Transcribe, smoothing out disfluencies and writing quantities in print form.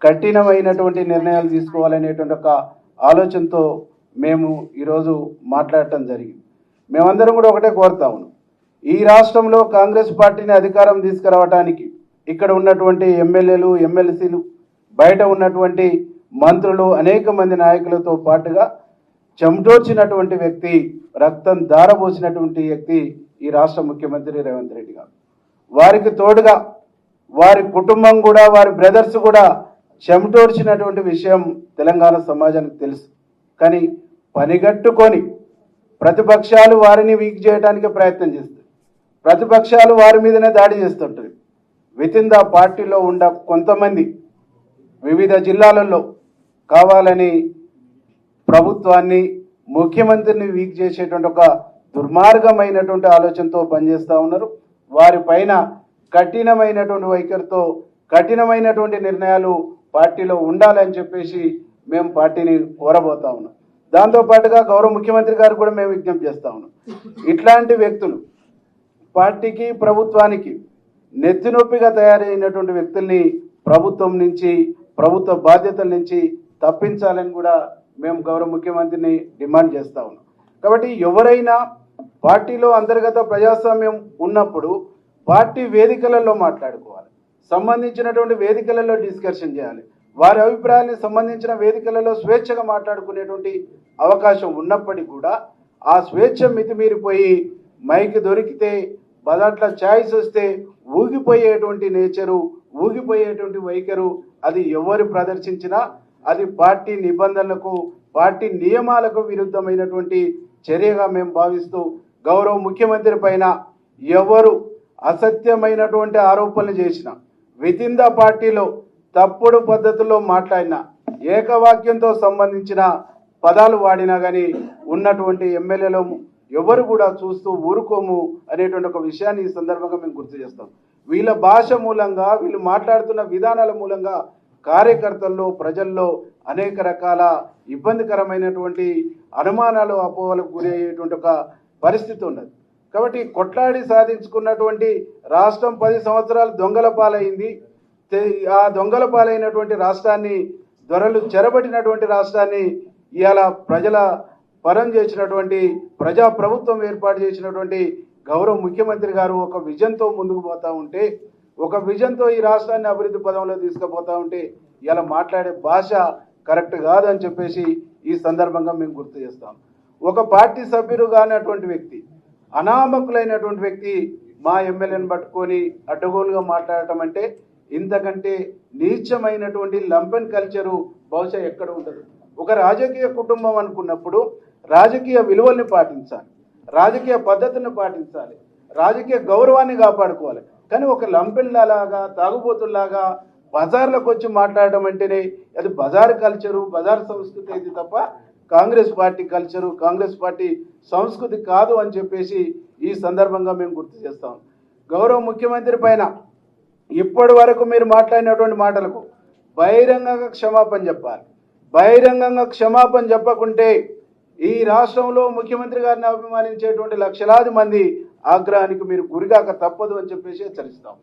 కఠినమైనటువంటి నిర్ణయాలు తీసుకోవాలనేటువంటి ఒక ఆలోచనతో మేము ఈరోజు మాట్లాడటం జరిగింది. మేమందరం కూడా ఒకటే కోరుతా ఉన్నాం, ఈ రాష్ట్రంలో కాంగ్రెస్ పార్టీని అధికారం తీసుకురావడానికి ఇక్కడ ఉన్నటువంటి ఎమ్మెల్యేలు, ఎమ్మెల్సీలు, బయట ఉన్నటువంటి మంత్రులు, అనేక మంది నాయకులతో పాటుగా చెమటోర్చినటువంటి వ్యక్తి, రక్తం దారబోసినటువంటి వ్యక్తి ఈ రాష్ట్ర ముఖ్యమంత్రి రేవంత్ రెడ్డి గారు. వారికి తోడుగా వారి కుటుంబం కూడా, వారి బ్రదర్స్ కూడా చెమటోర్చినటువంటి విషయం తెలంగాణ సమాజానికి తెలుసు. కానీ పనిగట్టుకొని ప్రతిపక్షాలు వారిని వీక్ చేయడానికి ప్రయత్నం చేస్తాయి, ప్రతిపక్షాలు వారి మీదనే దాడి చేస్తుంటాయి. వితిన్ ద పార్టీలో ఉన్న కొంతమంది వివిధ జిల్లాలలో కావాలని ప్రభుత్వాన్ని, ముఖ్యమంత్రిని వీక్ చేసేటువంటి ఒక దుర్మార్గమైనటువంటి ఆలోచనతో పనిచేస్తూ ఉన్నారు. వారిపైన కఠినమైనటువంటి వైఖరితో కఠినమైనటువంటి నిర్ణయాలు పార్టీలో ఉండాలని చెప్పేసి మేము పార్టీని కోరబోతా ఉన్నాం. దాంతోపాటుగా గౌరవ ముఖ్యమంత్రి గారు కూడా మేము విజ్ఞప్తి చేస్తూ ఉన్నాం, ఇట్లాంటి వ్యక్తులు పార్టీకి, ప్రభుత్వానికి నెత్తినొప్పిగా తయారైనటువంటి వ్యక్తుల్ని ప్రభుత్వం నుంచి, ప్రభుత్వ బాధ్యతల నుంచి తప్పించాలని కూడా మేము గౌరవ ముఖ్యమంత్రిని డిమాండ్ చేస్తూ ఉన్నాం. కాబట్టి ఎవరైనా పార్టీలో అంతర్గత ప్రజాస్వామ్యం ఉన్నప్పుడు పార్టీ వేదికలలో మాట్లాడుకోవాలి, సంబంధించినటువంటి వేదికలలో డిస్కషన్ చేయాలి, వారి అభిప్రాయానికి సంబంధించిన వేదికలలో స్వేచ్ఛగా మాట్లాడుకునేటువంటి అవకాశం ఉన్నప్పటికీ కూడా ఆ స్వేచ్ఛ మితిమీరిపోయి మైక్ దొరికితే, బదాట్ల ఛాయిస్ వస్తే ఊగిపోయేటువంటి నేచరు, ఊగిపోయేటువంటి వైఖరు అది ఎవరు ప్రదర్శించినా అది పార్టీ నిబంధనలకు, పార్టీ నియమాలకు విరుద్ధమైనటువంటి చర్యగా మేము భావిస్తూ, గౌరవ ముఖ్యమంత్రి పైన ఎవరు అసత్యమైనటువంటి ఆరోపణలు చేసినా, వితిన్ ద పార్టీలో తప్పుడు పద్ధతుల్లో మాట్లాడినా, ఏకవాక్యంతో సంబంధించిన పదాలు వాడినా కానీ ఉన్నటువంటి ఎమ్మెల్యేలు ఎవరు కూడా చూస్తూ ఊరుకోము అనేటువంటి ఒక విషయాన్ని ఈ సందర్భంగా మేము గుర్తు చేస్తాం. వీళ్ళ భాష మూలంగా, వీళ్ళు మాట్లాడుతున్న విధానాల మూలంగా కార్యకర్తల్లో, ప్రజల్లో అనేక రకాల ఇబ్బందికరమైనటువంటి అనుమానాలు, అపోహలకు గురయ్యేటువంటి ఒక పరిస్థితి ఉన్నది. కాబట్టి కొట్లాడి సాధించుకున్నటువంటి రాష్ట్రం 10 సంవత్సరాలు దొంగల పాలైంది. ఆ దొంగల పాలైనటువంటి రాష్ట్రాన్ని, దొరలు చెరబట్టినటువంటి రాష్ట్రాన్ని ఇవాళ ప్రజల పరం చేసినటువంటి, ప్రజా ప్రభుత్వం ఏర్పాటు చేసినటువంటి గౌరవ ముఖ్యమంత్రి గారు ఒక విజన్తో ముందుకు పోతూ ఉంటే, ఒక విజన్తో ఈ రాష్ట్రాన్ని అభివృద్ధి పదంలో తీసుకుపోతూ ఉంటే ఇలా మాట్లాడే భాష కరెక్ట్ కాదని చెప్పేసి ఈ సందర్భంగా మేము గుర్తు చేస్తాం. ఒక పార్టీ సభ్యుడు కానటువంటి వ్యక్తి, అనామకులైనటువంటి వ్యక్తి మా ఎమ్మెల్యేని పట్టుకొని అడ్డగోలుగా మాట్లాడటం అంటే ఇంతకంటే నీచమైనటువంటి లంపెన్ కల్చరు బహుశా ఎక్కడ ఉండదు. ఒక రాజకీయ కుటుంబం అనుకున్నప్పుడు రాజకీయ విలువల్ని పాటించాలి, రాజకీయ పద్ధతిని పాటించాలి, రాజకీయ గౌరవాన్ని కాపాడుకోవాలి. కానీ ఒక లంపెన్లాగా, తాగుబోతుల్లాగా బజార్లకు వచ్చి మాట్లాడడం అంటేనే అది బజార్ కల్చరు, బజార్ సంస్కృతి అయితే తప్ప Congress party culture, Congress party సంస్కృతి కాదు అని చెప్పేసి ఈ సందర్భంగా మేము గుర్తు చేస్తాం. గౌరవ ముఖ్యమంత్రి పైన ఇప్పటి వరకు మీరు మాట్లాడినటువంటి మాటలకు బహిరంగంగా క్షమాపణ చెప్పాలి. బహిరంగంగా క్షమాపణ చెప్పకుంటే ఈ రాష్ట్రంలో ముఖ్యమంత్రి గారిని అభిమానించేటువంటి లక్షలాది మంది ఆగ్రహానికి మీరు గురిగాక తప్పదు అని చెప్పేసి హెచ్చరిస్తాం.